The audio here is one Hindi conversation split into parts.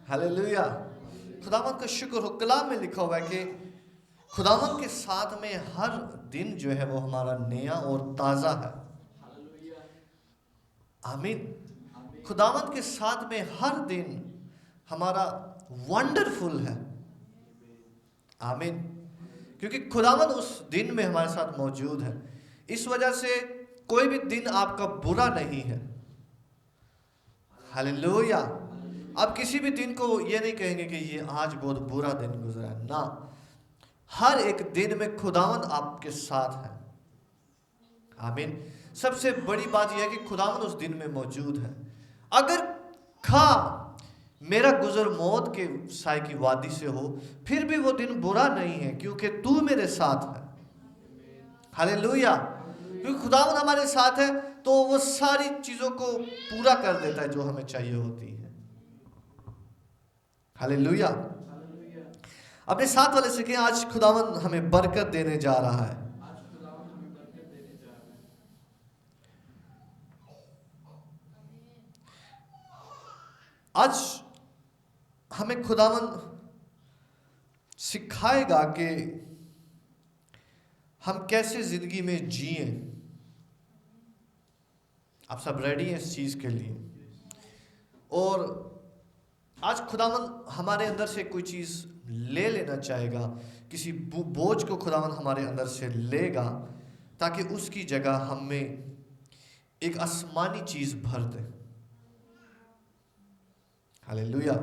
हालेलुया। खुदावंद का शुक्र हो। कलाम में लिखा हुआ है कि खुदावंद के साथ में हर दिन जो है वो हमारा नया और ताज़ा है। आमीन। खुदावंद के साथ में हर दिन हमारा वंडरफुल है। आमीन। क्योंकि खुदावंद उस दिन में हमारे साथ मौजूद है। इस वजह से कोई भी दिन आपका बुरा नहीं है। हालेलुया। आप किसी भी दिन को ये नहीं कहेंगे कि ये आज बहुत बुरा दिन गुजरा है, ना। हर एक दिन में खुदावंद आपके साथ है। आमीन। सबसे बड़ी बात यह है कि खुदावंद उस दिन में मौजूद है। अगर खा मेरा गुजर मौत के साय की वादी से हो, फिर भी वो दिन बुरा नहीं है, क्योंकि तू मेरे साथ है। हालेलुया। क्योंकि खुदावंद हमारे साथ है तो वो सारी चीजों को पूरा कर देता है जो हमें चाहिए होती है। हालेलुया। अपने साथ वाले से कहें, आज खुदावंद हमें बरकत देने जा रहा है। आज हमें खुदावंद सिखाएगा कि हम कैसे जिंदगी में जिए। आप सब रेडी हैं इस चीज के लिए? और आज खुदावंद हमारे अंदर से कोई चीज ले लेना चाहेगा, किसी बोझ को खुदावंद हमारे अंदर से लेगा, ताकि उसकी जगह हमें एक आसमानी चीज भर दे। हालेलुया।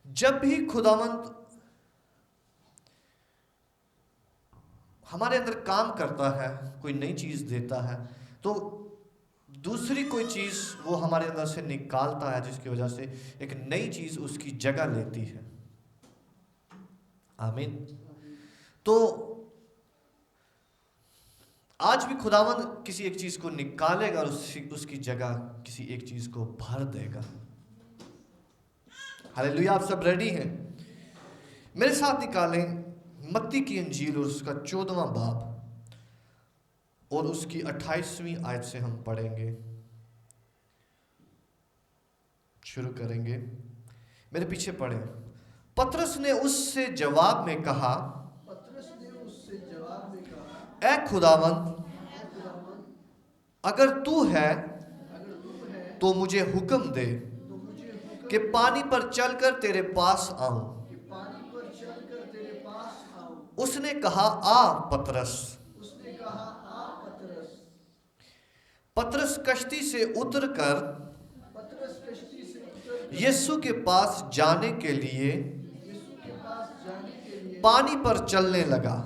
जब भी खुदावंद हमारे अंदर काम करता है, कोई नई चीज देता है, तो दूसरी कोई चीज वो हमारे अंदर से निकालता है, जिसकी वजह से एक नई चीज उसकी जगह लेती है। आमीन। तो आज भी खुदावंद किसी एक चीज को निकालेगा और उसकी जगह किसी एक चीज को भर देगा। हालेलुया। आप सब रेडी हैं? मेरे साथ निकालें मत्ती की इंजील और उसका 14वां बाब और उसकी 28वीं आयत से हम पढ़ेंगे, शुरू करेंगे। मेरे पीछे पढ़ें। पतरस ने उससे जवाब में कहा, ऐ खुदावंद, अगर तू है तो मुझे हुक्म दे कि पानी पर चलकर तेरे पास आऊं। उसने कहा, आ पतरस। पतरस कश्ती से उतरकर यीशु के पास जाने के लिए पानी पर चलने लगा।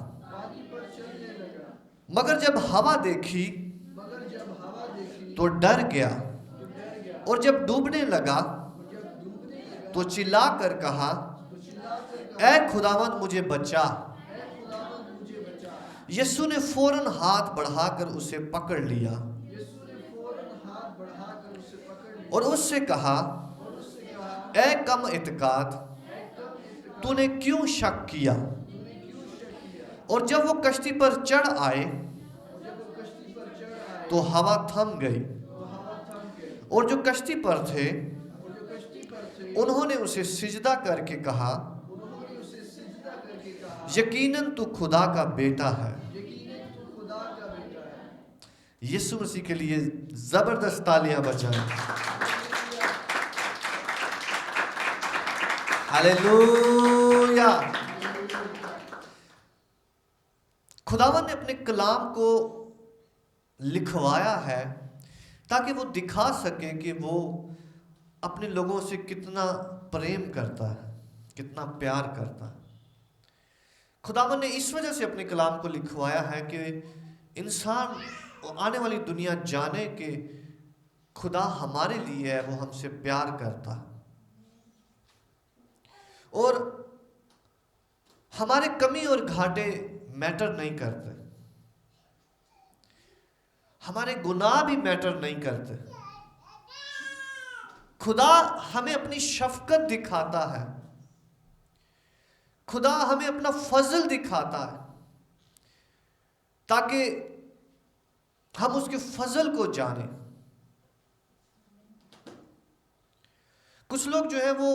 मगर जब हवा देखी तो डर गया, और जब डूबने लगा तो चिल्लाकर कहा, ऐ खुदावंद मुझे बचा। यीशु ने फौरन हाथ बढ़ाकर उसे पकड़ लिया और उससे कहा, ऐ कम इत्काद, तूने क्यों शक किया? और जब वो कश्ती पर चढ़ आए तो हवा थम गई, और जो कश्ती पर थे उन्होंने उसे सिजदा करके कहा, यकीनन तू खुदा का बेटा है। यीशु मसीह के लिए जबरदस्त तालियां बजाएं। हालेलुया। खुदावन ने अपने कलाम को लिखवाया है ताकि वो दिखा सके कि वो अपने लोगों से कितना प्रेम करता है, कितना प्यार करता है। खुदावन ने इस वजह से अपने कलाम को लिखवाया है कि इंसान आने वाली दुनिया जाने कि खुदा हमारे लिए है, वो हमसे प्यार करता है और हमारे कमी और घाटे मैटर नहीं करते, हमारे गुनाह भी मैटर नहीं करते। खुदा हमें अपनी शफकत दिखाता है, खुदा हमें अपना फजल दिखाता है ताकि हम उसके फजल को जानें। कुछ लोग जो है वो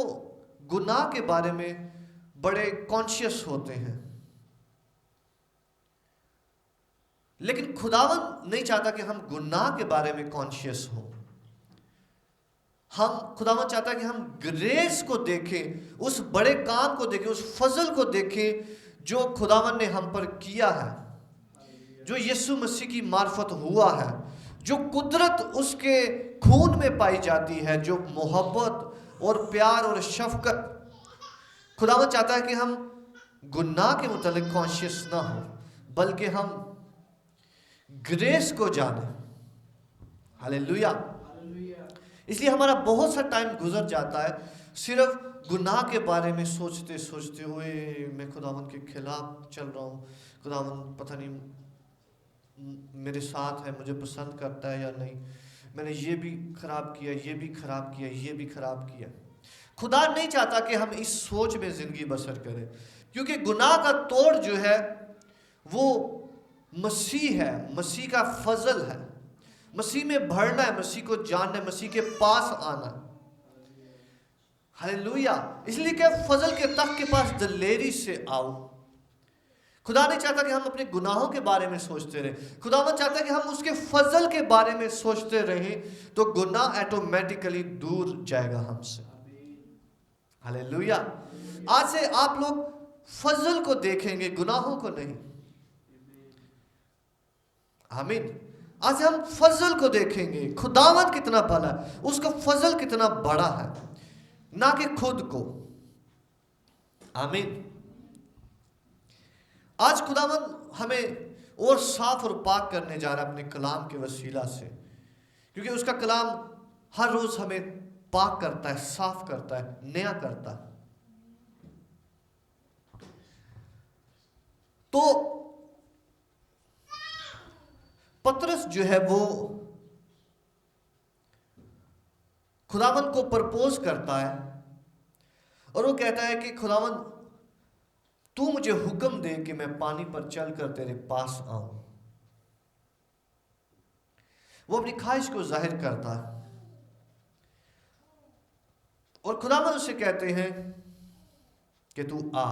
गुनाह के बारे में बड़े कॉन्शियस होते हैं, लेकिन खुदावन नहीं चाहता कि हम गुनाह के बारे में कॉन्शियस हो। खुदावन चाहता है कि हम ग्रेस को देखें, उस बड़े काम को देखें, उस फजल को देखें जो खुदावन ने हम पर किया है, जो यीशु मसीह की मार्फत हुआ है, जो कुदरत उसके खून में पाई जाती है, जो मोहब्बत और प्यार और शफकत। खुदावन चाहता है कि हम गुनाह के मुतालिक कॉन्शियस ना हो, बल्कि हम ग्रेस को जाने। हालेलुया। इसलिए हमारा बहुत सा टाइम गुजर जाता है सिर्फ गुनाह के बारे में सोचते सोचते हुए, मैं खुदावन के खिलाफ चल रहा हूँ, खुदावन पता नहीं मेरे साथ है, मुझे पसंद करता है या नहीं, मैंने ये भी खराब किया, ये भी खराब किया, ये भी खराब किया। खुदा नहीं चाहता कि हम इस सोच में जिंदगी बसर करें, क्योंकि गुनाह का तोड़ जो है वो मसीह है, मसीह का फजल है, मसीह में भरना है, मसीह को जानना है, मसीह के पास आना है। हालेलुया। इसलिए क्या फजल के तख्त के पास दिलेरी से आओ। खुदा नहीं चाहता कि हम अपने गुनाहों के बारे में सोचते रहें, खुदावन चाहता है कि हम उसके फजल के बारे में सोचते रहें, तो गुनाह ऑटोमेटिकली दूर जाएगा हमसे। हालेलुया। आज से आप लोग फजल को देखेंगे, गुनाहों को नहीं। आमीन। आज हम फजल को देखेंगे, खुदावंद कितना भला है, उसका फजल कितना बड़ा है, ना कि खुद को। आमीन। आज खुदावंद हमें और साफ और पाक करने जा रहा है अपने कलाम के वसीला से, क्योंकि उसका कलाम हर रोज हमें पाक करता है, साफ करता है, नया करता है। तो पतरस जो है वो खुदावंद को प्रपोज करता है और वो कहता है कि खुदावंद तू मुझे हुक्म दे कि मैं पानी पर चलकर तेरे पास आऊं। वो अपनी ख्वाहिश को जाहिर करता है और खुदावंद उसे कहते हैं कि तू आ।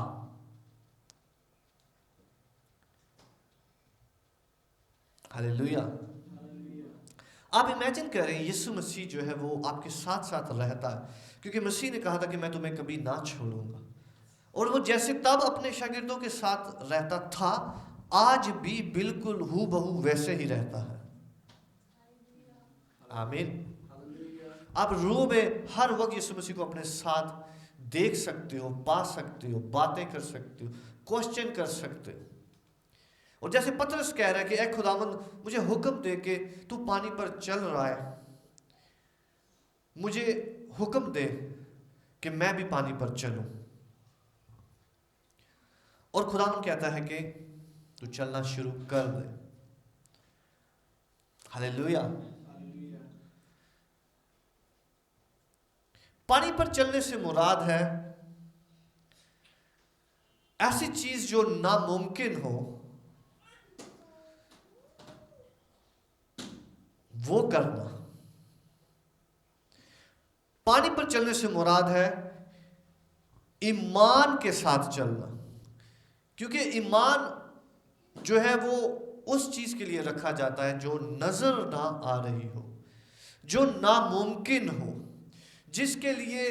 हालेलुया। आप इमेजिन करें यीशु मसीह जो है वो आपके साथ साथ रहता है, क्योंकि मसीह ने कहा था कि मैं तुम्हें कभी ना छोड़ूंगा, और वो जैसे तब अपने शागिर्दों के साथ रहता था, आज भी बिल्कुल हूबहू वैसे ही रहता है। आमीन। आप रूह में हर वक्त यीशु मसीह को अपने साथ देख सकते हो, पा सकते हो, बातें कर सकते हो, क्वेश्चन कर सकते हो। और जैसे पतरस कह रहा है कि ऐ खुदावंद मुझे हुक्म दे के तू पानी पर चल रहा है, मुझे हुक्म दे कि मैं भी पानी पर चलूं। और खुदावंद कहता है कि तू चलना शुरू कर दे। हालेलुया। पानी पर चलने से मुराद है ऐसी चीज जो नामुमकिन हो वो करना। पानी पर चलने से मुराद है ईमान के साथ चलना, क्योंकि ईमान जो है वो उस चीज के लिए रखा जाता है जो नजर ना आ रही हो, जो नामुमकिन हो, जिसके लिए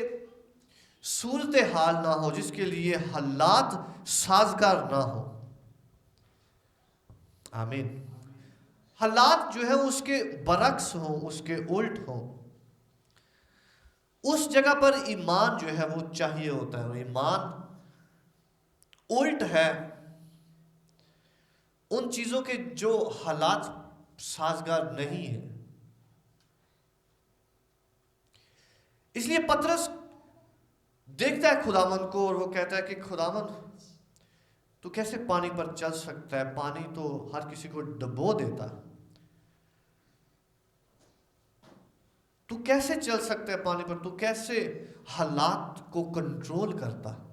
सूरत हाल ना हो, जिसके लिए हालात साजगार ना हो। आमीन। हालात जो है उसके बरक्स हो, उसके उल्ट हो, उस जगह पर ईमान जो है वो चाहिए होता है। ईमान उल्ट है उन चीजों के जो हालात साजगार नहीं है। इसलिए पतरस देखता है खुदावंद को और वो कहता है कि खुदावंद तू कैसे पानी पर चल सकता है, पानी तो हर किसी को डुबो देता है, तू कैसे चल सकता है पानी पर, तू कैसे हालात को कंट्रोल करता है।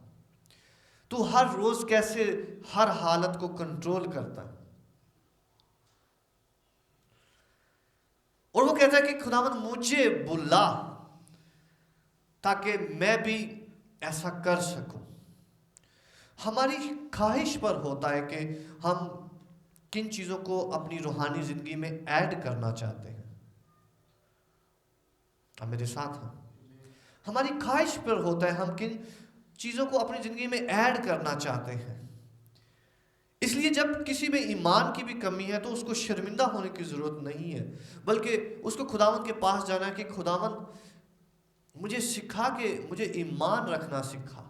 तू हर रोज कैसे हर हालत को कंट्रोल करता है। और वो कहता है कि खुदावंद मुझे बुला ताकि मैं भी ऐसा कर सकूं। हमारी ख्वाहिश पर होता है कि हम किन चीजों को अपनी रूहानी जिंदगी में ऐड करना चाहते हैं। आप मेरे साथ हैं? हमारी ख्वाहिश पर होता है हम किन चीजों को अपनी जिंदगी में ऐड करना चाहते हैं। इसलिए जब किसी में ईमान की भी कमी है तो उसको शर्मिंदा होने की जरूरत नहीं है, बल्कि उसको खुदावंद के पास जाना है कि खुदावंद मुझे सिखा के मुझे ईमान रखना सिखा।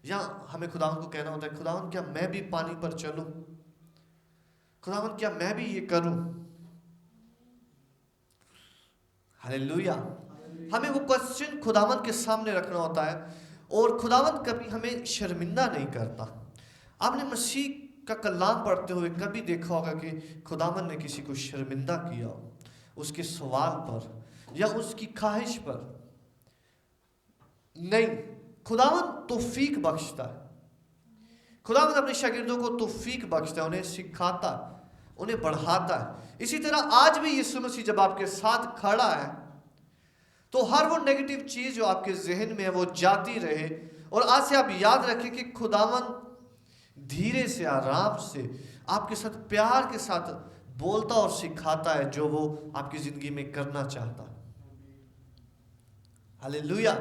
या हमें खुदावंद को कहना होता है, खुदावंद क्या मैं भी पानी पर चलूं? खुदावंद क्या मैं भी ये करूं? हालेलुया। हमें वो क्वेश्चन खुदावंद के सामने रखना होता है, और खुदावंद कभी हमें शर्मिंदा नहीं करता। आपने मसीह का कलाम पढ़ते हुए कभी देखा होगा कि खुदावंद ने किसी को शर्मिंदा किया उसके सवाल पर या उसकी ख्वाहिश पर? नहीं, खुदावंद तौफीक बख्शता है। खुदावंद अपने शागिर्दों को तौफीक बख्शता है, उन्हें सिखाता, उन्हें बढ़ाता है। इसी तरह आज भी यीशु मसीह जब आपके साथ खड़ा है तो हर वो नेगेटिव चीज जो आपके जहन में है वो जाती रहे। और आज से आप याद रखें कि खुदावंद धीरे से, आराम से, आपके साथ प्यार के साथ बोलता और सिखाता है जो वो आपकी जिंदगी में करना चाहता है। हालेलुया।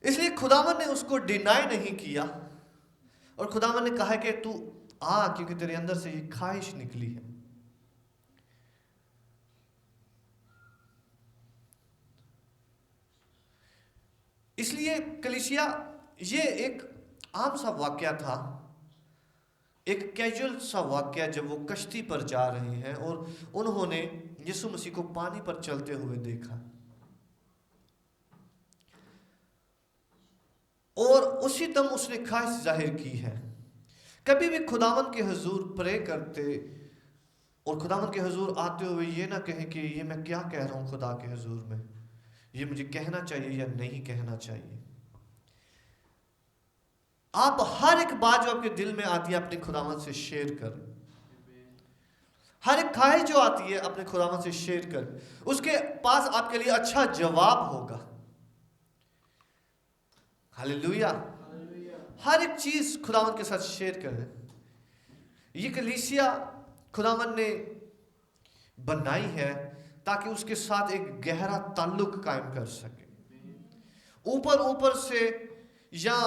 इसलिए खुदावंद ने उसको डिनाई नहीं किया, और खुदावंद ने कहा कि तू आ, क्योंकि तेरे अंदर से ये ख्वाहिश निकली है। इसलिए कलीसिया, ये एक आम सा वाक्या था, एक कैजुअल सा वाक्या, जब वो कश्ती पर जा रहे हैं और उन्होंने यीशु मसीह को पानी पर चलते हुए देखा, और उसी दम उसने ख्वाहिश जाहिर की है। कभी भी खुदावंद के हुजूर प्रे करते और खुदावंद के हुजूर आते हुए ये ना कहें कि ये मैं क्या कह रहा हूं खुदा के हुजूर में, ये मुझे कहना चाहिए या नहीं कहना चाहिए। आप हर एक बात जो आपके दिल में आती है अपने खुदावंद से शेयर करें। हर एक ख्वाहिश जो आती है अपने खुदावंद से शेयर करें, उसके पास आपके लिए अच्छा जवाब होगा। हालेलुया। हर एक चीज खुदावंद के साथ शेयर करें। ये कलीसिया खुदावंद ने बनाई है ताकि उसके साथ एक गहरा ताल्लुक कायम कर सके। ऊपर ऊपर से या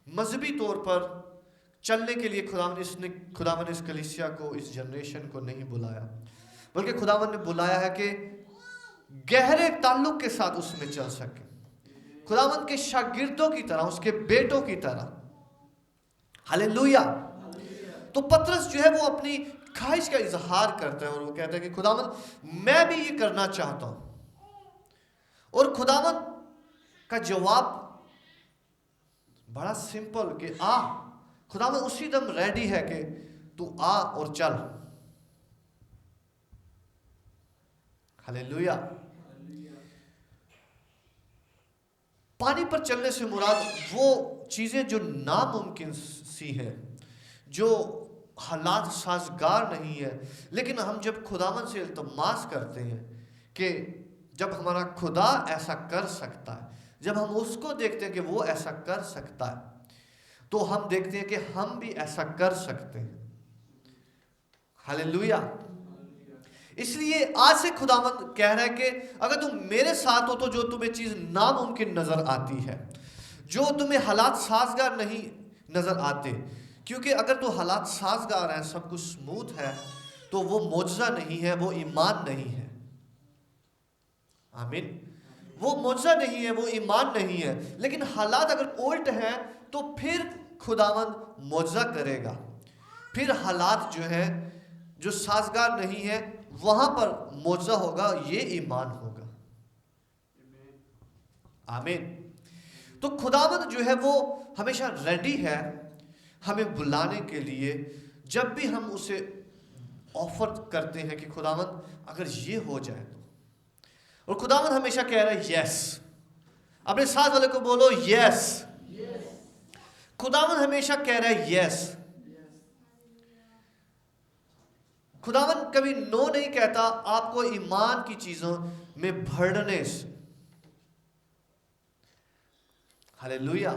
मजहबी तौर पर चलने के लिए खुदावंद ने इस कलीसिया को, इस जनरेशन को नहीं बुलाया, बल्कि खुदावंद ने बुलाया है कि गहरे ताल्लुक के साथ उसमें चल सके, खुदावंद के शागिर्दों की तरह, उसके बेटों की तरह। हालेलुया। तो पतरस जो है वो अपनी ख्वाहिश का इजहार करता है और वो कहता है कि खुदावंद मैं भी ये करना चाहता हूं। और खुदावंद का जवाब बड़ा सिंपल कि आ। खुदावंद उसी दम रेडी है कि तू आ और चल। हालेलुया। पानी पर चलने से मुराद वो चीजें जो नामुमकिन सी हैं, जो हालात साजगार नहीं है, लेकिन हम जब खुदावंद से इल्तमास करते हैं कि जब हमारा खुदा ऐसा कर सकता है, जब हम उसको देखते हैं कि वो ऐसा कर सकता है, तो हम देखते हैं कि हम भी ऐसा कर सकते हैं। हालेलुया। इसलिए आज से खुदावंद कह रहा है कि अगर तुम मेरे साथ हो तो जो तुम्हें चीज नामुमकिन नजर आती है, जो तुम्हें हालात साजगार नहीं नजर आते, क्योंकि अगर तो हालात साजगार हैं, सब कुछ स्मूथ है, तो वो मौजज़ा नहीं है, वो ईमान नहीं है। आमीन। वो मौजज़ा नहीं है, वो ईमान नहीं है। लेकिन हालात अगर उल्ट हैं तो फिर खुदावंद मौजज़ा करेगा। फिर हालात जो है, जो साजगार नहीं है, वहां पर मौजज़ा होगा, ये ईमान होगा। आमीन। तो खुदावंद जो है वो हमेशा रेडी है हमें बुलाने के लिए, जब भी हम उसे ऑफर करते हैं कि खुदावंद अगर ये हो जाए तो। और खुदावंद हमेशा कह रहा है यस। अपने साथ वाले को बोलो यस। खुदावन हमेशा कह रहा है यस। खुदावन कभी नो नहीं कहता आपको ईमान की चीजों में बढ़ने से। हालेलुया।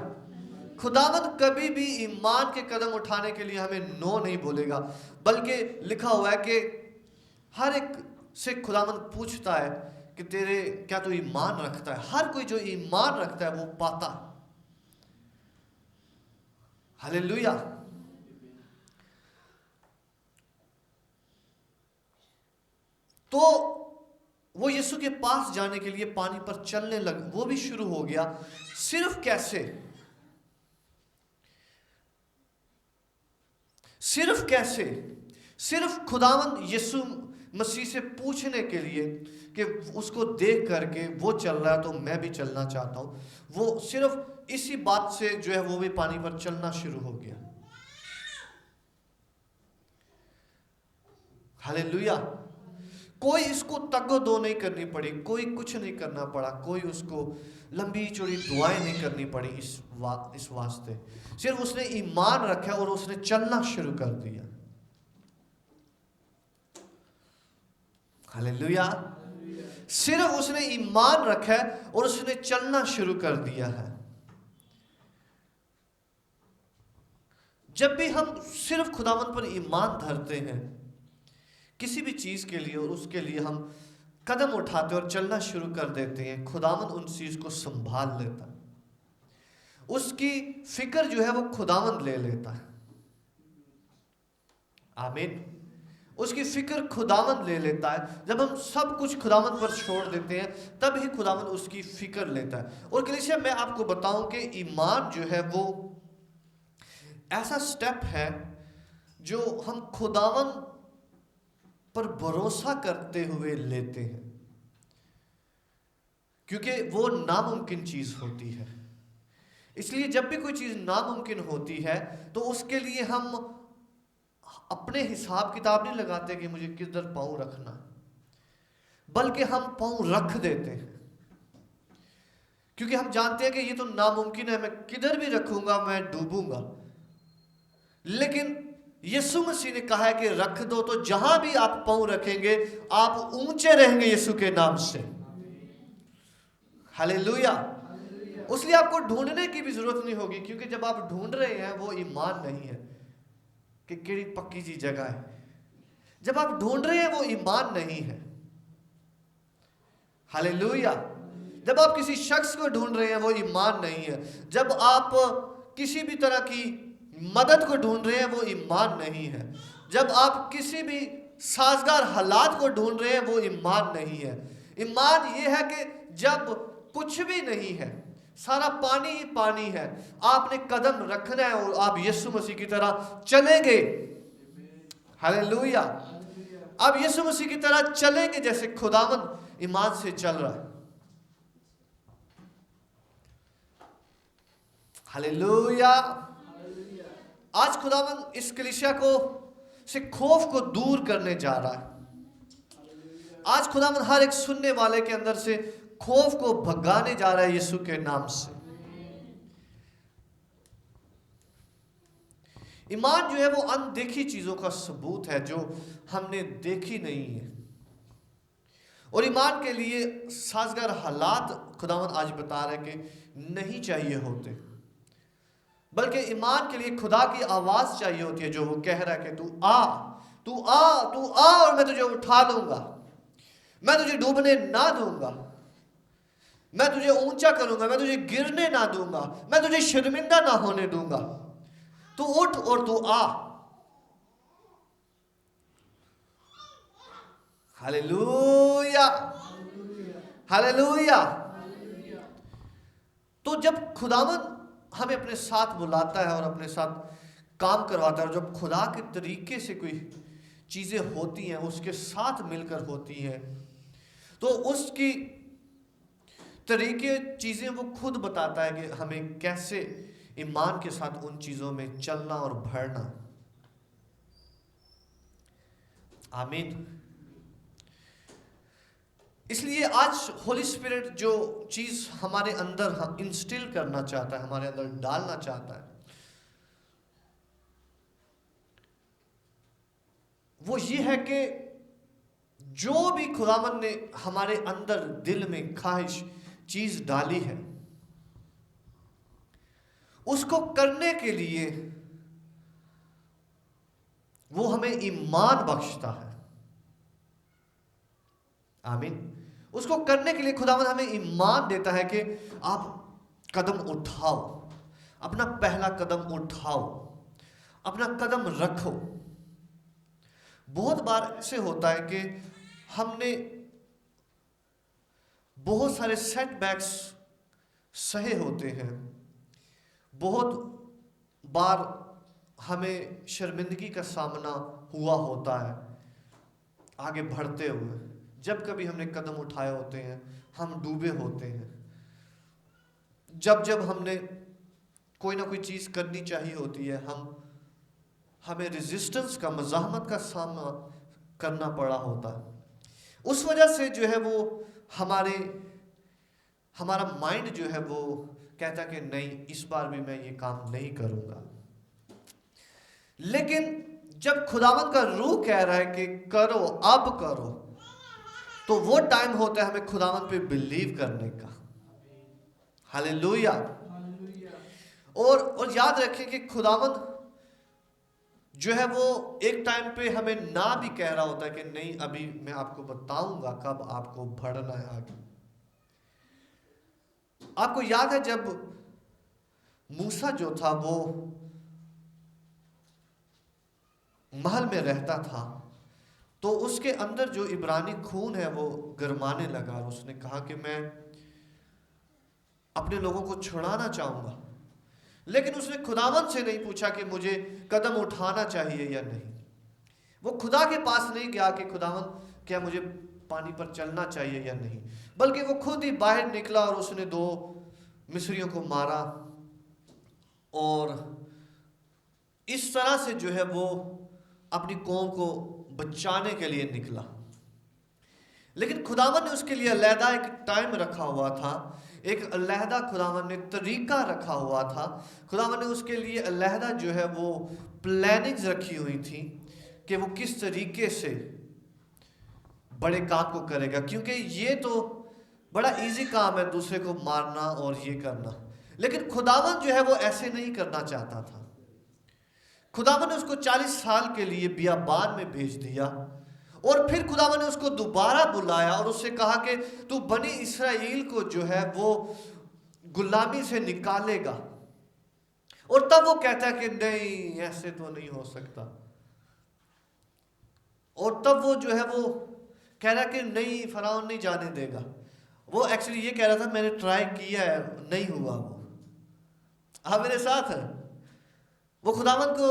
खुदावन कभी भी ईमान के कदम उठाने के लिए हमें नो नहीं बोलेगा, बल्कि लिखा हुआ है कि हर एक से खुदावन पूछता है कि तेरे क्या तू ईमान रखता है। हर कोई जो ईमान रखता है वो पाता है। हालेलुया। तो वो यीशु के पास जाने के लिए पानी पर चलने लग, वो भी शुरू हो गया। सिर्फ कैसे? सिर्फ कैसे? सिर्फ खुदावन यीशु मसीह से पूछने के लिए कि उसको देख करके वो चल रहा है तो मैं भी चलना चाहता हूं। वो सिर्फ इसी बात से जो है वो भी पानी पर चलना शुरू हो गया। हालेलुया। कोई इसको तगो-दो नहीं करनी पड़ी, कोई कुछ नहीं करना पड़ा, कोई उसको लंबी चौड़ी दुआएं नहीं करनी पड़ी इस वास्ते। सिर्फ उसने ईमान रखा और उसने चलना शुरू कर दिया। हालेलुया। सिर्फ उसने ईमान रखा और उसने चलना शुरू कर दिया है। जब भी हम सिर्फ खुदावंद पर ईमान धरते हैं किसी भी चीज के लिए और उसके लिए हम कदम उठाते और चलना शुरू कर देते हैं, खुदावंद उन चीज को संभाल लेता है। उसकी फिक्र जो है वो खुदावंद ले लेता है। आमीन। उसकी फिक्र खुदावंद ले लेता है। जब हम सब कुछ खुदावंद पर छोड़ देते हैं तब ही खुदावंद उसकी फिक्र लेता है। और कलीसिया मैं आपको बताऊं कि ईमान जो है वो ऐसा स्टेप है जो हम खुदावंद पर भरोसा करते हुए लेते हैं, क्योंकि वो नामुमकिन चीज होती है। इसलिए जब भी कोई चीज नामुमकिन होती है तो उसके लिए हम अपने हिसाब किताब नहीं लगाते कि मुझे किधर पांव रखना, बल्कि हम पांव रख देते हैं, क्योंकि हम जानते हैं कि ये तो नामुमकिन है, मैं किधर भी रखूंगा मैं डूबूंगा। लेकिन यीशु मसीह ने कहा है कि रख दो, तो जहां भी आप पांव रखेंगे आप ऊंचे रहेंगे यीशु के नाम से। हालेलुया। उसलिए आपको ढूंढने की भी जरूरत नहीं होगी, क्योंकि जब आप ढूंढ रहे हैं वो ईमान नहीं है कि केड़ी पक्की सी जगह है। जब आप ढूंढ रहे हैं वो ईमान नहीं है। हालेलुया। जब आप किसी शख्स को ढूंढ रहे हैं वो ईमान नहीं है। जब आप किसी भी तरह की मदद को ढूंढ रहे हैं वो ईमान नहीं है। जब आप किसी भी साजगार हालात को ढूंढ रहे हैं वो ईमान नहीं है। ईमान ये है कि जब कुछ भी नहीं है, सारा पानी ही पानी है, आपने कदम रखना है और आप यीशु मसीह की तरह चलेंगे। हालेलुया। आप यीशु मसीह की तरह चलेंगे जैसे खुदावंद ईमान से चल रहा है। हालेलुया। आज खुदावंद इस कलीसिया को से खौफ को दूर करने जा रहा है। आज खुदावंद हर एक सुनने वाले के अंदर से खौफ को भगाने जा रहा है यीशु के नाम से। ईमान जो है वो अनदेखी चीजों का सबूत है जो हमने देखी नहीं है। और ईमान के लिए साजगार हालात खुदावंद आज बता रहे हैं कि नहीं चाहिए होते, बल्कि ईमान के लिए खुदा की आवाज चाहिए होती है जो वो कह रहा है कि तू आ, तू आ, तू आ और मैं तुझे उठा लूंगा, मैं तुझे डूबने ना दूंगा, मैं तुझे ऊंचा करूंगा, मैं तुझे गिरने ना दूंगा, मैं तुझे शर्मिंदा ना होने दूंगा। तू उठ और तू आ। हालेलुया। हालेलुया। तो जब खुदावंद हमें अपने साथ बुलाता है और अपने साथ काम करवाता है, और जब खुदा के तरीके से कोई चीजें होती हैं उसके साथ मिलकर होती हैं, तो उसकी तरीके चीजें वो खुद बताता है कि हमें कैसे ईमान के साथ उन चीजों में चलना और बढ़ना। आमीन। इसलिए आज होली स्पिरिट जो चीज हमारे अंदर इंस्टिल करना चाहता है, हमारे अंदर डालना चाहता है, वो ये है कि जो भी खुदावन ने हमारे अंदर दिल में ख्वाहिश चीज डाली है, उसको करने के लिए वो हमें ईमान बख्शता है। आमीन। उसको करने के लिए खुदावन हमें ईमान देता है कि आप कदम उठाओ, अपना पहला कदम उठाओ, अपना कदम रखो। बहुत बार ऐसे होता है कि हमने बहुत सारे सेटबैक्स सहे होते हैं, बहुत बार हमें शर्मिंदगी का सामना हुआ होता है आगे बढ़ते हुए। जब कभी हमने कदम उठाए होते हैं, हम डूबे होते हैं। जब जब हमने कोई ना कोई चीज़ करनी चाहिए होती है, हमें रेजिस्टेंस का, मज़ाहमत का सामना करना पड़ा होता है। उस वजह से जो है वो हमारा माइंड जो है वो कहता कि नहीं, इस बार भी मैं ये काम नहीं करूँगा। लेकिन जब खुदावंद का रूह कह रहा है कि करो, अब करो, तो वो टाइम होता है हमें खुदावंद पे बिलीव करने का। हालेलुया। और याद रखें कि खुदावंद जो है वो एक टाइम पे हमें ना भी कह रहा होता है कि नहीं, अभी मैं आपको बताऊंगा कब आपको बढ़ना है आगे। आपको याद है जब मूसा जो था वो महल में रहता था, तो उसके अंदर जो इब्रानी खून है वो गरमाने लगा और उसने कहा कि मैं अपने लोगों को छुड़ाना चाहूंगा। लेकिन उसने खुदावंद से नहीं पूछा कि मुझे कदम उठाना चाहिए या नहीं। वो खुदा के पास नहीं गया कि खुदावंद क्या मुझे पानी पर चलना चाहिए या नहीं, बल्कि वो खुद ही बाहर निकला और उसने 2 मिस्रियों को मारा और इस तरह से जो है वो अपनी कौम को बचाने के लिए निकला। लेकिन खुदावन ने उसके लिए अलहदा एक टाइम रखा हुआ था, एक अलहदा खुदावन ने तरीका रखा हुआ था। खुदावन ने उसके लिए अलहदा जो है वो प्लानिंग्स रखी हुई थी कि वो किस तरीके से बड़े काम को करेगा। क्योंकि ये तो बड़ा इजी काम है दूसरे को मारना और ये करना, लेकिन खुदावन जो है वो ऐसे नहीं करना चाहता था। खुदावन ने उसको 40 साल के लिए बियाबान में भेज दिया और फिर खुदावन ने उसको दोबारा बुलाया और उससे कहा कि तू बनी इस्राएल को जो है वो गुलामी से निकालेगा। और तब वो कहता है कि नहीं, ऐसे तो नहीं हो सकता। और तब वो जो है वो कह रहा है कि नहीं, फराउन नहीं जाने देगा। वो एक्चुअली ये कह रहा था मैंने ट्राई किया है, नहीं हुआ। वो आप मेरे साथ है। वो खुदावंद को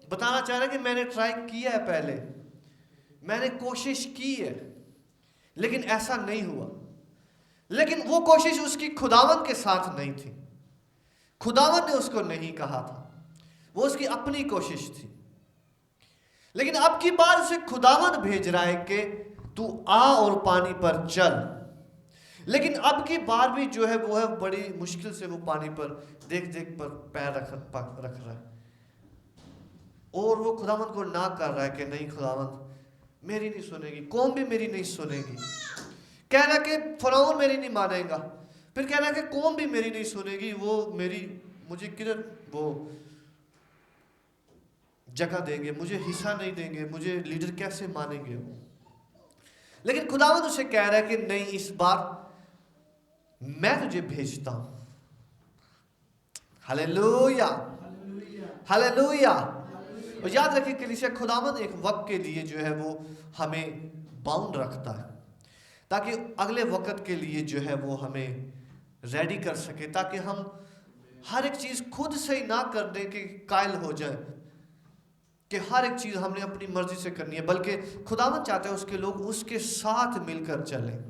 बताना चाह रहा है कि मैंने ट्राई किया है, पहले मैंने कोशिश की है, लेकिन ऐसा नहीं हुआ। लेकिन वो कोशिश उसकी खुदावंद के साथ नहीं थी। खुदावंद ने उसको नहीं कहा था, वो उसकी अपनी कोशिश थी। लेकिन अब की बार उसे खुदावंद भेज रहा है कि तू आ और पानी पर चल। लेकिन अब की बार भी जो है वो है बड़ी मुश्किल से वो पानी पर देख देख पर पैर रख रहा है और वो खुदावंद को ना कर रहा है कि नहीं, खुदावंद मेरी नहीं सुनेगी, कौम भी मेरी नहीं सुनेगी। कह रहा कि फरौन मेरी नहीं मानेगा, फिर कह रहा कि कौम भी मेरी नहीं सुनेगी, वो मुझे किधर वो जगह देंगे, मुझे हिस्सा नहीं देंगे, मुझे लीडर कैसे मानेंगे वो। लेकिन खुदावंद उसे कह रहा है कि नहीं, इस बार मैं तुझे भेजता हूं। Hallelujah, hallelujah. और याद रखिए कलीसिया, खुदावंद एक वक्त के लिए जो है वो हमें बाउंड रखता है ताकि अगले वक्त के लिए जो है वो हमें रेडी कर सके, ताकि हम हर एक चीज खुद से ही ना कर दें कि कायल हो जाए कि हर एक चीज हमने अपनी मर्जी से करनी है। बल्कि खुदावंद चाहता है उसके लोग उसके साथ मिलकर चलें,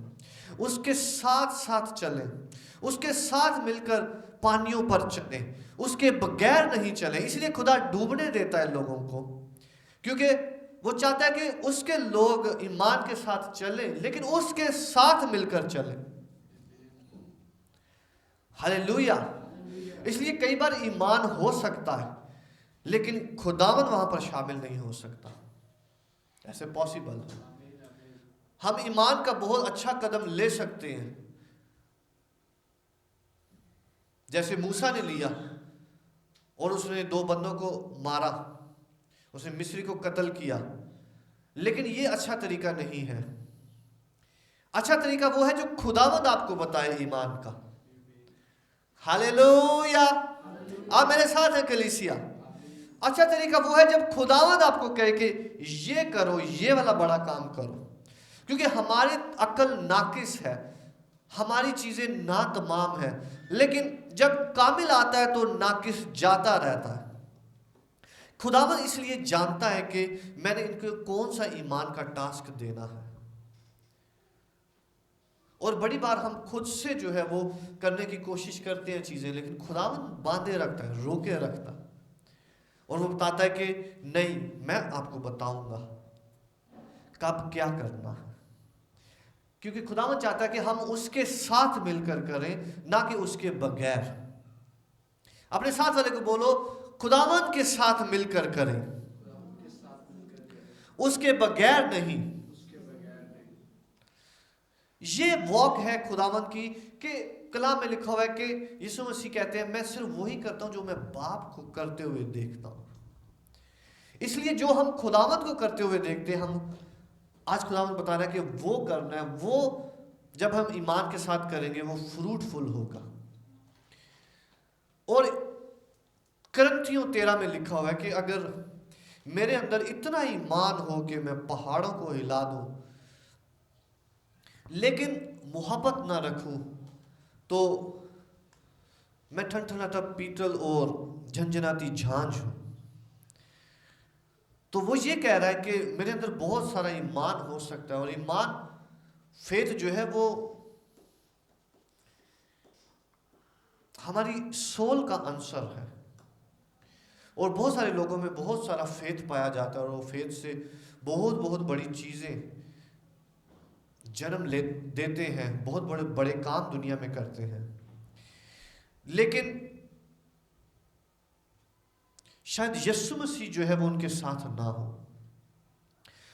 उसके साथ साथ चलें, उसके साथ मिलकर पानियों पर चलें, उसके बगैर नहीं चलें। इसलिए खुदा डूबने देता है लोगों को, क्योंकि वो चाहता है कि उसके लोग ईमान के साथ चलें, लेकिन उसके साथ मिलकर चलें। हालेलुया। इसलिए कई बार ईमान हो सकता है लेकिन खुदावंद वहां पर शामिल नहीं हो सकता। ऐसे पॉसिबल है। हम ईमान का बहुत अच्छा कदम ले सकते हैं, जैसे मूसा ने लिया और उसने 2 बंदों को मारा, उसने मिस्री को कत्ल किया। लेकिन ये अच्छा तरीका नहीं है। अच्छा तरीका वो है जो खुदावंद आपको बताए ईमान का। हालेलुया, आप मेरे साथ हैं कलीसिया। अच्छा तरीका वो है जब खुदावंद आपको कहे कि ये करो, ये वाला बड़ा काम करो। क्योंकि हमारी अक्ल नाकिस है, हमारी चीजें ना तमाम है, लेकिन जब कामिल आता है तो नाकिस जाता रहता है। खुदावंद इसलिए जानता है कि मैंने इनको कौन सा ईमान का टास्क देना है। और बड़ी बार हम खुद से जो है वो करने की कोशिश करते हैं चीजें, लेकिन खुदावंद बांधे रखता है, रोके रखता है, और वो बताता है कि नहीं, मैं आपको बताऊंगा कब क्या करना है। क्योंकि खुदावंद चाहता है कि हम उसके साथ मिलकर करें, ना कि उसके बगैर। अपने साथ वाले को बोलो, खुदावंद के साथ मिलकर करें, उसके बगैर नहीं। ये वॉक है खुदावंद की, कि कलाम में लिखा हुआ है कि यीशु मसीह कहते हैं मैं सिर्फ वही करता हूं जो मैं बाप को करते हुए देखता हूं। इसलिए जो हम खुदावंद को करते हुए देखते हैं, हम आज खुदावंद बता रहा है कि वो करना है, वो जब हम ईमान के साथ करेंगे वो फ्रूटफुल होगा। और करंथियों 13 में लिखा हुआ है कि अगर मेरे अंदर इतना ईमान हो कि मैं पहाड़ों को हिला दूं, लेकिन मोहब्बत ना रखूं, तो मैं ठनठनाता पीतल और झंझनाती झांझ हूं। तो वो ये कह रहा है कि मेरे अंदर बहुत सारा ईमान हो सकता है, और ईमान, फेथ जो है वो हमारी सोल का आंसर है। और बहुत सारे लोगों में बहुत सारा फेथ पाया जाता है, और वो फेथ से बहुत बहुत बड़ी चीजें जन्म ले देते हैं, बहुत बड़े बड़े काम दुनिया में करते हैं। लेकिन शायद यीशु मसीह जो है वो उनके साथ ना हो।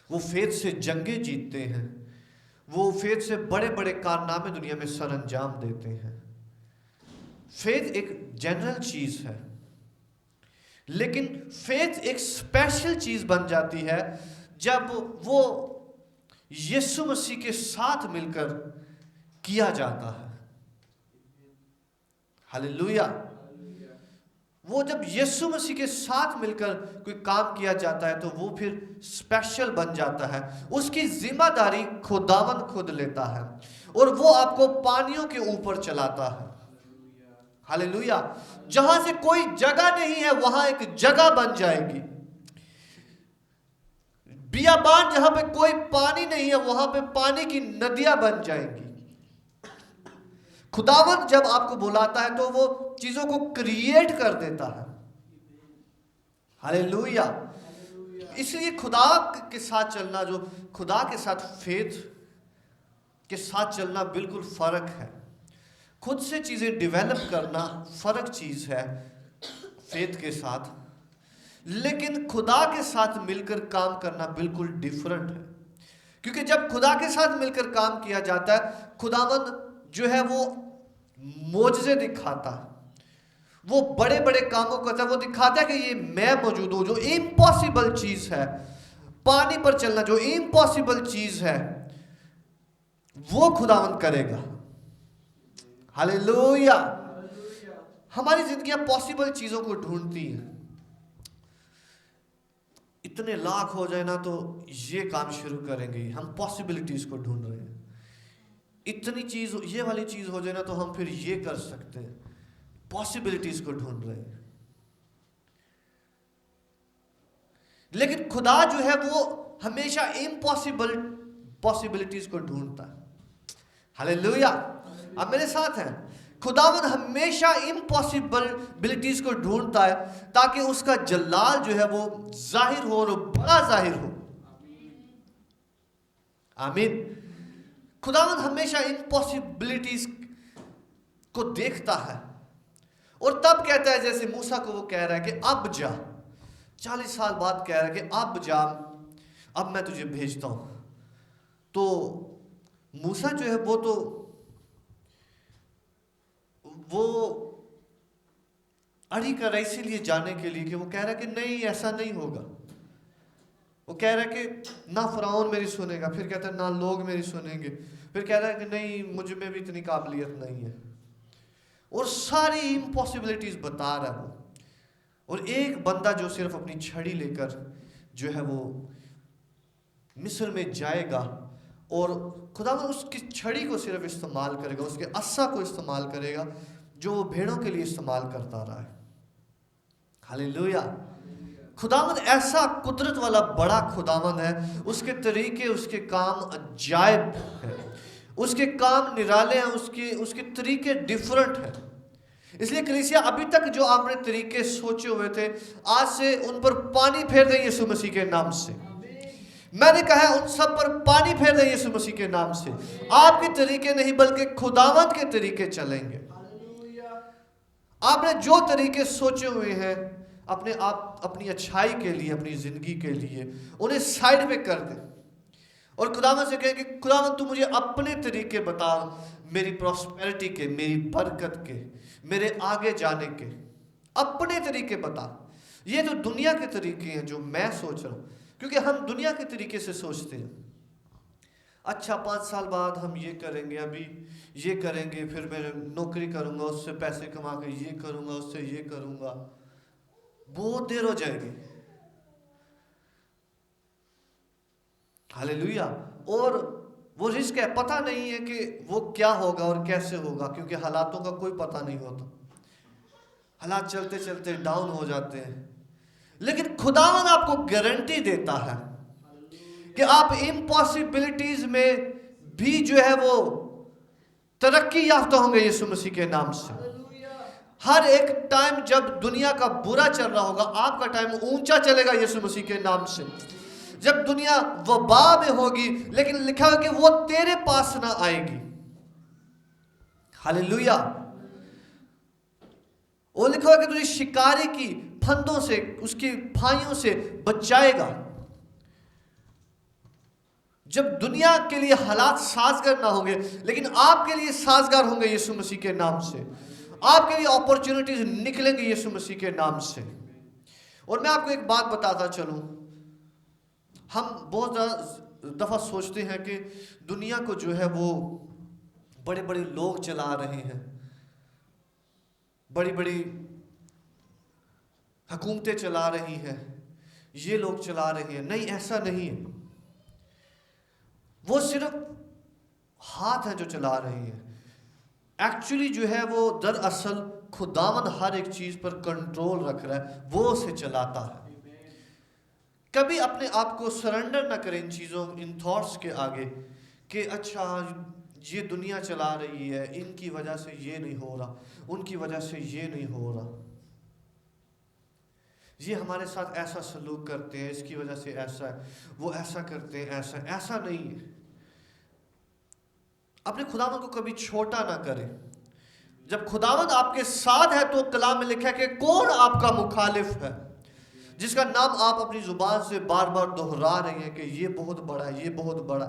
वो फेथ से जंगें जीतते हैं, वो फेथ से बड़े बड़े कारनामे दुनिया में सरअंजाम देते हैं। फेथ एक जनरल चीज है, लेकिन फेथ एक स्पेशल चीज बन जाती है जब वो यीशु मसीह के साथ मिलकर किया जाता है। हालेलुया। वो जब यीशु मसीह के साथ मिलकर कोई काम किया जाता है तो वो फिर स्पेशल बन जाता है। उसकी जिम्मेदारी खुदावंद खुद लेता है, और वो आपको पानियों के ऊपर चलाता है। हालेलुया। जहां से कोई जगह नहीं है वहां एक जगह बन जाएगी। बियाबान जहां पे कोई पानी नहीं है वहां पे पानी की नदियां बन जाएंगी। खुदावंद जब आपको बुलाता है तो वो चीजों को क्रिएट कर देता है। हालेलुया। इसलिए खुदा के साथ चलना, जो खुदा के साथ फेथ के साथ चलना बिल्कुल फर्क है। खुद से चीजें डेवलप करना फर्क चीज है फेथ के साथ, लेकिन खुदा के साथ मिलकर काम करना बिल्कुल डिफरेंट है। क्योंकि जब खुदा के साथ मिलकर काम किया जाता है, खुदावंद जो है वो मोजज़े दिखाता है, वो बड़े बड़े कामों करता है। वो दिखाता है कि ये मैं मौजूद हूं। जो इम्पॉसिबल चीज है, पानी पर चलना जो इम्पॉसिबल चीज है, वो खुदावंद करेगा। हालेलुया। हमारी जिंदगियां पॉसिबल चीजों को ढूंढती हैं। इतने लाख हो जाए ना तो ये काम शुरू करेंगे, हम पॉसिबिलिटीज को ढूंढ रहे हैं। इतनी चीज, ये वाली चीज हो जाए ना तो हम फिर ये कर सकते हैं, पॉसिबिलिटीज को ढूंढ रहे हैं। लेकिन खुदा जो है वो हमेशा इम्पॉसिबल पॉसिबिलिटीज को ढूंढता है। हालेलुया। आप मेरे साथ हैं। खुदावंद हमेशा इम्पॉसिबिलिटीज को ढूंढता है ताकि उसका जलाल जो है वो जाहिर हो और बड़ा जाहिर हो। आमीन। खुदावंद हमेशा इम्पॉसिबिलिटीज को देखता है, और तब कहता है, जैसे मूसा को वो कह रहा है कि अब जा, 40 साल बाद कह रहा है कि अब जा, अब मैं तुझे भेजता हूं। तो मूसा जो है वो अड़ी कर रहा है इसीलिए जाने के लिए कि वो कह रहा है कि नहीं, ऐसा नहीं होगा। वो कह रहा है कि ना फराउन मेरी सुनेगा, फिर कहता है ना लोग मेरी सुनेंगे, फिर कह रहा है कि नहीं, मुझ में भी इतनी काबिलियत नहीं है, और सारी इम्पॉसिबिलिटीज बता रहा है वो। और एक बंदा जो सिर्फ अपनी छड़ी लेकर जो है वो मिस्र में जाएगा, और खुदा उसकी छड़ी को सिर्फ इस्तेमाल करेगा, उसके अस्सा को इस्तेमाल करेगा जो वो भेड़ों के लिए इस्तेमाल करता रहा है। हालेलुया। खुदावंद ऐसा कुदरत वाला बड़ा खुदावंद है, उसके तरीके, उसके काम अजायब है, उसके काम निराले हैं, उसके तरीके डिफरेंट हैं। इसलिए कलीसिया, अभी तक जो आपने तरीके सोचे हुए थे, आज से उन पर पानी फेर दें यीशु मसीह के नाम से। मैंने कहा है उन सब पर पानी फेर दें यीशु मसीह के नाम से। आपके तरीके नहीं बल्कि खुदावंद के तरीके चलेंगे। आपने जो तरीके सोचे हुए हैं अपनी अच्छाई के लिए, अपनी जिंदगी के लिए, उन्हें साइड पे कर दे और खुदावंद से कहें कि खुदावंद तू मुझे अपने तरीके बता, मेरी प्रॉस्पेरिटी के, मेरी बरकत के, मेरे आगे जाने के अपने तरीके बता। ये तो दुनिया के तरीके हैं जो मैं सोच रहा हूं, क्योंकि हम दुनिया के तरीके से सोचते हैं। अच्छा 5 साल बाद हम ये करेंगे, अभी ये करेंगे, फिर मैं नौकरी करूंगा, उससे पैसे कमा के ये करूंगा, उससे ये करूंगा। बहुत देर हो जाएगी। हालेलुया। और वो रिस्क है, पता नहीं है कि वो क्या होगा और कैसे होगा, क्योंकि हालातों का कोई पता नहीं होता। हालात चलते चलते डाउन हो जाते हैं, लेकिन खुदावंद आपको गारंटी देता है कि आप इम्पॉसिबिलिटीज में भी जो है वो तरक्की याफ्ता होंगे यीशु मसीह के नाम से। हर एक टाइम जब दुनिया का बुरा चल रहा होगा, आपका टाइम ऊंचा चलेगा यीशु मसीह के नाम से। जब दुनिया वबा में होगी, लेकिन लिखा है कि वो तेरे पास ना आएगी। हालेलुया। वो लिखा है कि तुझे शिकारी की फंदों से, उसकी फाइयों से बचाएगा। जब दुनिया के लिए हालात साजगार ना होंगे, लेकिन आपके लिए साजगार होंगे यीशु मसीह के नाम से। आपके लिए अपॉर्चुनिटीज निकलेंगे यीशु मसीह के नाम से। और मैं आपको एक बात बताता चलूं, हम बहुत दफा सोचते हैं कि दुनिया को जो है वो बड़े बड़े लोग चला रहे हैं, बड़ी बड़ी हुकूमतें चला रही हैं, ये लोग चला रहे हैं। नहीं, ऐसा नहीं है। वो सिर्फ हाथ है जो चला रहे हैं। एक्चुअली जो है वो दरअसल खुदावंद हर एक चीज पर कंट्रोल रख रहा है, वो उसे चलाता है। कभी अपने आप को सरेंडर ना करें इन चीजों, इन थॉट्स के आगे कि अच्छा ये दुनिया चला रही है, इनकी वजह से ये नहीं हो रहा, उनकी वजह से ये नहीं हो रहा, ये हमारे साथ ऐसा सलूक करते हैं, इसकी वजह से ऐसा है, वो ऐसा करते हैं, ऐसा नहीं है। अपने खुदावंद को कभी छोटा ना करें। जब खुदावंद आपके साथ है तो कलाम में लिखा है कि कौन आपका मुखालिफ है, जिसका नाम आप अपनी जुबान से बार बार दोहरा रहे हैं कि ये बहुत बड़ा है, ये बहुत बड़ा,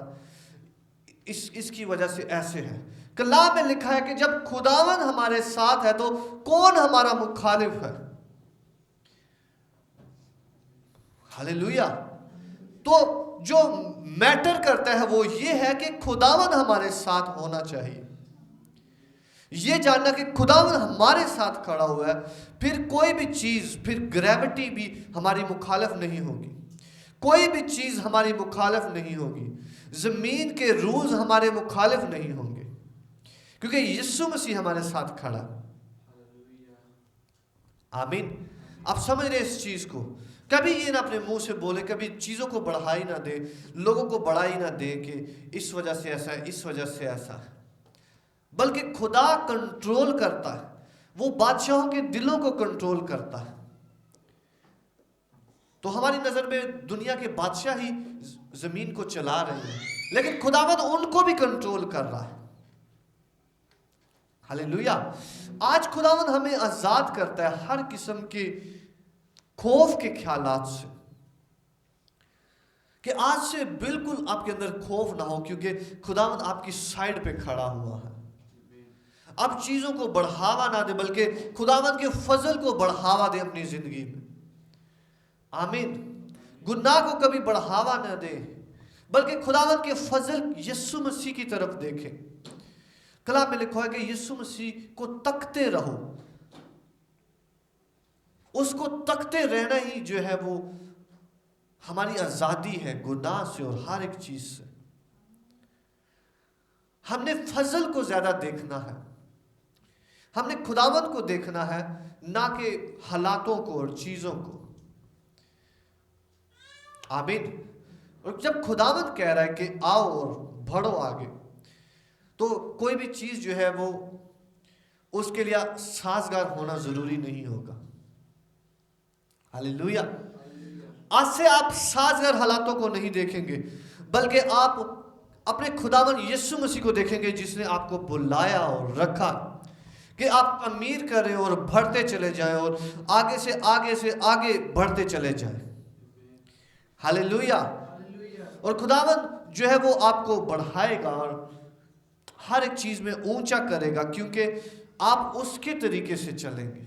इसकी वजह से ऐसे है। कलाम में लिखा है कि जब खुदावंद हमारे साथ है तो कौन हमारा मुखालिफ है। हालेलुया। तो जो मैटर करता है वो ये है कि खुदावंद हमारे साथ होना चाहिए। ये जानना कि खुदावंद हमारे साथ खड़ा हुआ है, फिर कोई भी चीज, फिर ग्रेविटी भी हमारी मुखालिफ नहीं होगी, कोई भी चीज हमारी मुखालिफ नहीं होगी, जमीन के रूल्स हमारे मुखालिफ नहीं होंगे, क्योंकि यीशु मसीह हमारे साथ खड़ा। आमीन। आप समझ रहे इस चीज को। कभी ये ना अपने मुंह से बोले, कभी चीजों को बढ़ाई ना दे, लोगों को बढ़ाई ना दे कि इस वजह से ऐसा है, इस वजह से ऐसा है, बल्कि खुदा कंट्रोल करता है। वो बादशाहों के दिलों को कंट्रोल करता है। तो हमारी नजर में दुनिया के बादशाह ही जमीन को चला रहे हैं, लेकिन खुदावंद उनको भी कंट्रोल कर रहा है। हालेलुया। आज खुदावंद हमें आजाद करता है हर किस्म के खौफ के ख्यालात से, कि आज से बिल्कुल आपके अंदर खौफ ना हो, क्योंकि खुदावंद आपकी साइड पे खड़ा हुआ है। आप चीजों को बढ़ावा ना दे, बल्कि खुदावंद के फजल को बढ़ावा दे अपनी जिंदगी में। आमीन। गुनाह को कभी बढ़ावा ना दे, बल्कि खुदावंद के फजल यीशु मसीह की तरफ देखें। कलाम में लिखा है कि यीशु मसीह को तकते रहो। उसको तकते रहना ही जो है वो हमारी आजादी है गुनाह से और हर एक चीज से। हमने फजल को ज्यादा देखना है, हमने खुदावंद को देखना है, ना कि हालातों को और चीजों को। आमीन। और जब खुदावंद कह रहा है कि आओ और बढ़ो आगे, तो कोई भी चीज जो है वो उसके लिए साजगार होना जरूरी नहीं होगा। हालेलुया। आज से आप साजगार हालातों को नहीं देखेंगे, बल्कि आप अपने खुदावंद यीशु मसीह को देखेंगे, जिसने आपको बुलाया और रखा कि आप अमीर करें और बढ़ते चले जाएं और आगे से आगे बढ़ते चले जाएं। हालेलुया। और खुदावंद जो है वो आपको बढ़ाएगा और हर एक चीज में ऊंचा करेगा, क्योंकि आप उसके तरीके से चलेंगे।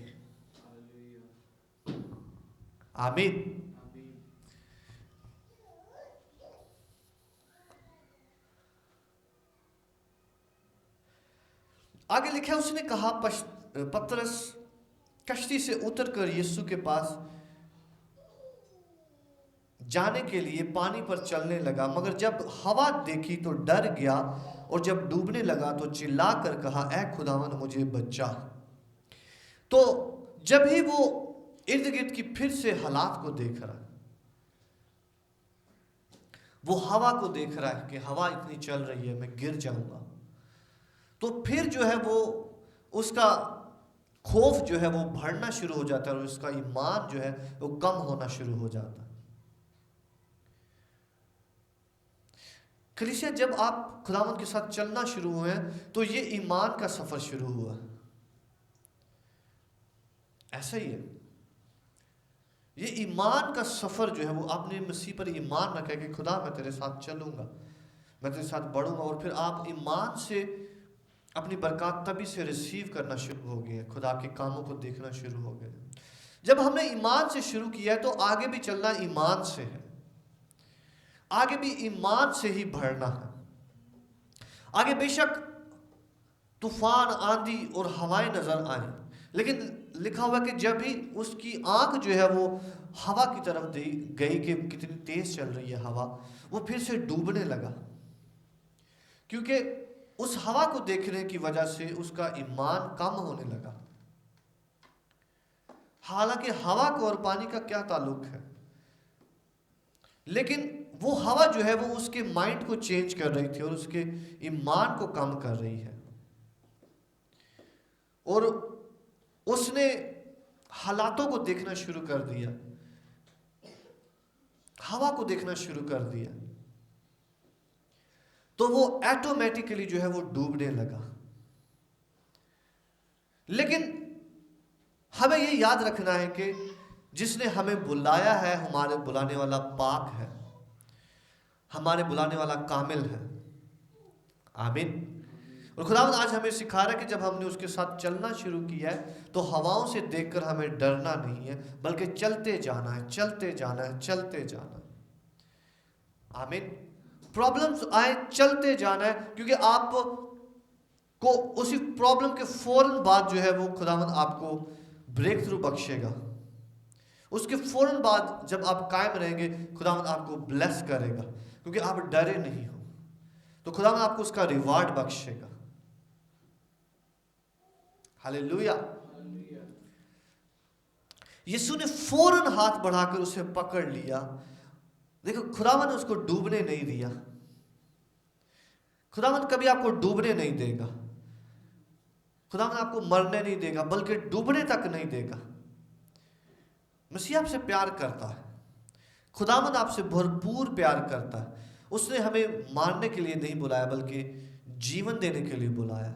आमीन। आगे लिखा है, उसने कहा पतरस कश्ती से उतरकर यीशु के पास जाने के लिए पानी पर चलने लगा, मगर जब हवा देखी तो डर गया और जब डूबने लगा तो चिल्लाकर कहा, ऐ खुदावंद मुझे बचा। तो जब ही वो इर्द गिर्द की फिर से हालात को देख रहा है, वो हवा को देख रहा है कि हवा इतनी चल रही है, मैं गिर जाऊंगा, तो फिर जो है वो उसका खौफ जो है वो बढ़ना शुरू हो जाता है और उसका ईमान जो है वो कम होना शुरू हो जाता है। कलीसिया, जब आप खुदावंद के साथ चलना शुरू हुए हैं तो ये ईमान का सफर शुरू हुआ। ऐसा ही है, ये ईमान का सफर जो है वो आपने मसीह पर ईमान रखा कि खुदा मैं तेरे साथ चलूंगा, मैं तेरे साथ बढ़ूंगा, और फिर आप ईमान से अपनी बरकत तभी से रिसीव करना शुरू हो गए, खुदा के कामों को देखना शुरू हो गए। जब हमने ईमान से शुरू किया है तो आगे भी चलना ईमान से है, आगे भी ईमान से ही बढ़ना है। आगे बेशक तूफान, आंधी और हवाएं नजर आए, लेकिन लिखा हुआ कि जब भी उसकी आंख जो है वो हवा की तरफ गई कि कितनी तेज चल रही है हवा, वो फिर से डूबने लगा, क्योंकि उस हवा को देखने की वजह से उसका ईमान कम होने लगा। हालांकि हवा को और पानी का क्या ताल्लुक है, लेकिन वो हवा जो है वो उसके माइंड को चेंज कर रही थी और उसके ईमान को कम कर रही है, और उसने हालातों को देखना शुरू कर दिया, हवा को देखना शुरू कर दिया, तो वो ऑटोमेटिकली जो है वो डूबने लगा। लेकिन हमें ये याद रखना है कि जिसने हमें बुलाया है, हमारे बुलाने वाला पाक है, हमारे बुलाने वाला कामिल है। आमीन। और खुदावंद आज हमें सिखा रहा है कि जब हमने उसके साथ चलना शुरू किया है तो हवाओं से देखकर हमें डरना नहीं है, बल्कि चलते जाना है, चलते जाना है, चलते जाना है। आमीन। प्रॉब्लम्स आए, चलते जाना है, क्योंकि आप को उसी प्रॉब्लम के फौरन बाद जो है वो खुदावंद आपको ब्रेक थ्रू बख्शेगा। उसके फौरन बाद जब आप कायम रहेंगे, खुदावंद आपको ब्लेस करेगा, क्योंकि आप डरे नहीं हो, तो खुदावंद आपको उसका रिवार्ड बख्शेगा। हालेलुया। यीशु ने फौरन हाथ बढ़ाकर उसे पकड़ लिया। देखो, खुदावंद ने उसको डूबने नहीं दिया। खुदावंद कभी आपको डूबने नहीं देगा, खुदावंद आपको मरने नहीं देगा, बल्कि डूबने तक नहीं देगा। मसीह आपसे प्यार करता है, खुदावंद आपसे भरपूर प्यार करता है। उसने हमें मारने के लिए नहीं बुलाया, बल्कि जीवन देने के लिए बुलाया।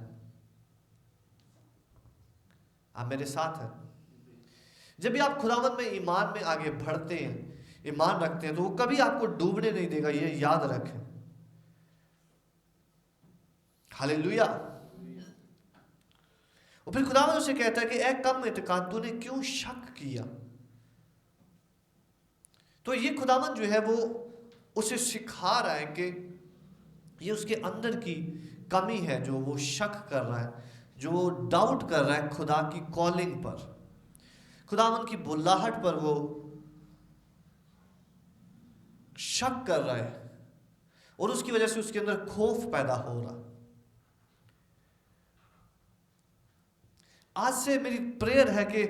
आप मेरे साथ हैं। जब भी आप खुदावंद में ईमान में आगे बढ़ते हैं, ईमान रखते हैं तो वो कभी आपको डूबने नहीं देगा, ये याद रखें। हालेलुया। और फिर खुदावंद उसे कहता है कि ए कम इत्काद, तूने क्यों शक किया। तो ये खुदावंद जो है वो उसे सिखा रहा है कि ये उसके अंदर की कमी है, जो वो शक कर रहा है, जो वो डाउट कर रहा है खुदा की कॉलिंग पर, खुदावंद की बुलाहट पर वो शक कर रहा है, और उसकी वजह से उसके अंदर खौफ पैदा हो रहा। आज से मेरी प्रेयर है कि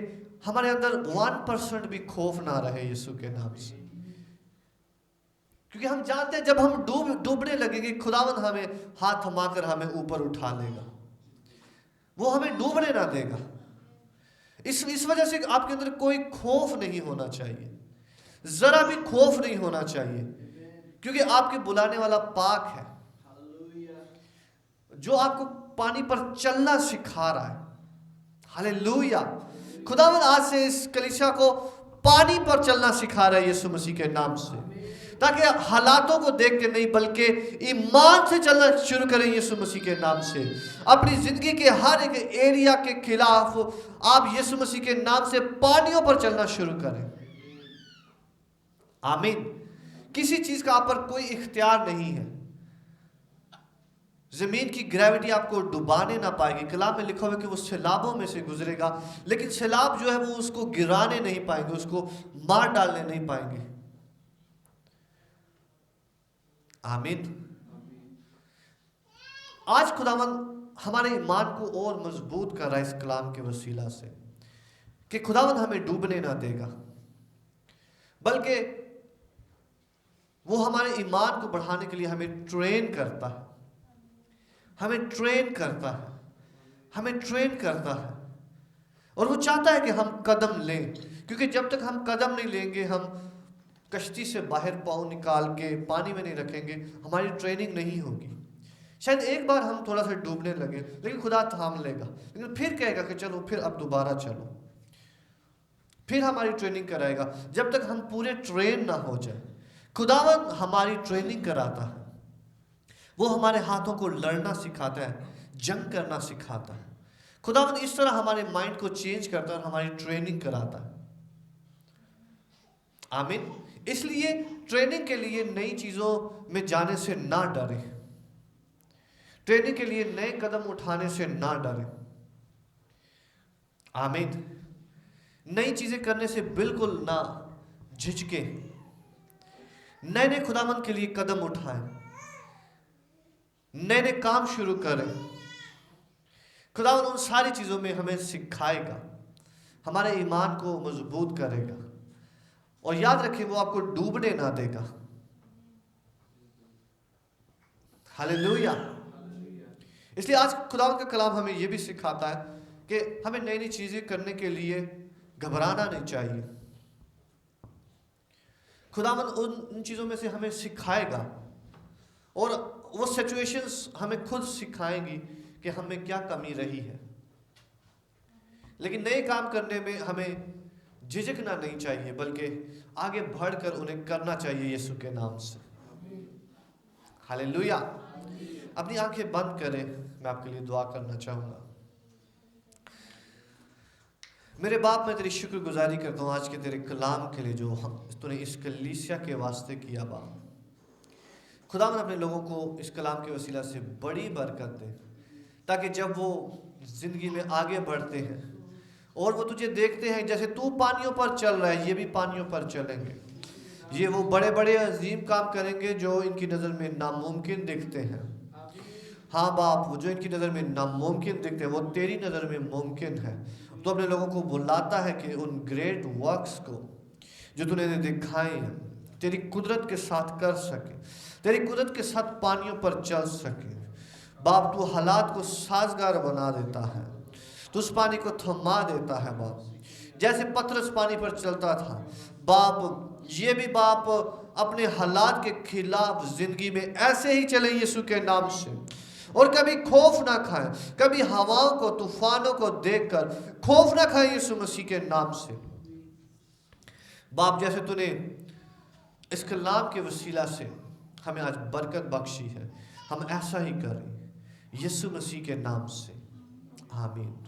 हमारे अंदर 1% भी खौफ ना रहे यीशु के नाम से, क्योंकि हम जानते हैं जब हम डूबने लगेंगे खुदावंद हमें हाथ थमाकर हमें ऊपर उठा लेगा, वो हमें डूबने ना देगा। इस वजह से आपके अंदर कोई खौफ नहीं होना चाहिए, जरा भी खौफ नहीं होना चाहिए, क्योंकि आपके बुलाने वाला पाक है, जो आपको पानी पर चलना सिखा रहा है। हालेलुया। खुदावंद आज से इस कलीसिया को पानी पर चलना सिखा रहा है यीशु मसीह के नाम से, ताकि हालातों को देख के नहीं बल्कि ईमान से चलना शुरू करें यीशु मसीह के नाम से। अपनी जिंदगी के हर एक एरिया के खिलाफ आप यीशु मसीह के नाम से पानियों पर चलना शुरू करें। आमीन। किसी चीज का आप पर कोई इख्तियार नहीं है, जमीन की ग्रेविटी आपको डुबाने ना पाएगी। कलाम में लिखा हुआ है कि वो सैलाबों में से गुजरेगा, लेकिन सैलाब जो है वो उसको गिराने नहीं पाएंगे, उसको मार डालने नहीं पाएंगे। आमीन। आज खुदावंद हमारे ईमान को और मजबूत कर रहा है इस कलाम के वसीला से, कि खुदावंद हमें डूबने ना देगा, बल्कि वो हमारे ईमान को बढ़ाने के लिए हमें ट्रेन करता है, हमें ट्रेन करता है, हमें ट्रेन करता है। और वो चाहता है कि हम कदम लें, क्योंकि जब तक हम कदम नहीं लेंगे, हम कश्ती से बाहर पाँव निकाल के पानी में नहीं रखेंगे, हमारी ट्रेनिंग नहीं होगी। शायद एक बार हम थोड़ा सा डूबने लगे, लेकिन खुदा थाम लेगा, लेकिन फिर कहेगा कि चलो फिर अब दोबारा चलो, फिर हमारी ट्रेनिंग कराएगा जब तक हम पूरे ट्रेन ना हो जाए। खुदावंद हमारी ट्रेनिंग कराता है, वो हमारे हाथों को लड़ना सिखाता है, जंग करना सिखाता है। खुदावंद इस तरह हमारे माइंड को चेंज करता है और हमारी ट्रेनिंग कराता है। आमीन। इसलिए ट्रेनिंग के लिए नई चीजों में जाने से ना डरे, ट्रेनिंग के लिए नए कदम उठाने से ना डरे। आमीन। नई चीजें करने से बिल्कुल ना झिझके, नए नए खुदावंद के लिए कदम उठाएं, नए नए काम शुरू करें। खुदावंद उन सारी चीजों में हमें सिखाएगा, हमारे ईमान को मजबूत करेगा, और याद रखें वो आपको डूबने ना देगा। हालेलुया। इसलिए आज खुदावंद का कलाम हमें यह भी सिखाता है कि हमें नई नई चीजें करने के लिए घबराना नहीं चाहिए। खुदावंद उन चीजों में से हमें सिखाएगा, और वो सिचुएशंस हमें खुद सिखाएंगी कि हमें क्या कमी रही है। लेकिन नए काम करने में हमें झिझकना नहीं चाहिए, बल्कि आगे बढ़कर उन्हें करना चाहिए यीशु के नाम से। हालेलुया। अपनी आंखें बंद करें, मैं आपके लिए दुआ करना चाहूंगा। मेरे बाप, मैं तेरी शुक्रगुजारी करता हूँ आज के तेरे कलाम के लिए, जो तूने इस कलीसिया के वास्ते किया। बाप खुदावंद अपने लोगों को इस कलाम के वसीला से बड़ी बरकत दे, ताकि जब वो जिंदगी में आगे बढ़ते हैं और वो तुझे देखते हैं, जैसे तू पानियों पर चल रहा है, ये भी पानियों पर चलेंगे। ये वो बड़े बड़े अजीम काम करेंगे जो इनकी नज़र में नामुमकिन दिखते हैं। हाँ बाप, वो जो इनकी नज़र में नामुमकिन दिखते हैं वो तेरी नज़र में मुमकिन है। तो अपने लोगों को बुलाता है कि उन ग्रेट वर्क्स को जो तूने दिखाए हैं तेरी कुदरत के साथ कर सके, तेरी कुदरत के साथ पानियों पर चल सके। बाप, तू हालात को साजगार बना देता है, तू उस पानी को थमा देता है। बाप, जैसे पतरस पानी पर चलता था, बाप ये भी बाप अपने हालात के खिलाफ जिंदगी में ऐसे ही चले यीशु के नाम से, और कभी खौफ ना खाएं, कभी हवाओं को तूफानों को देखकर खौफ ना खाएं यीशु मसीह के नाम से। बाप, जैसे तूने इस कलाम के वसीला से हमें आज बरकत बख्शी है। हम ऐसा ही करें यीशु मसीह के नाम से, आमीन।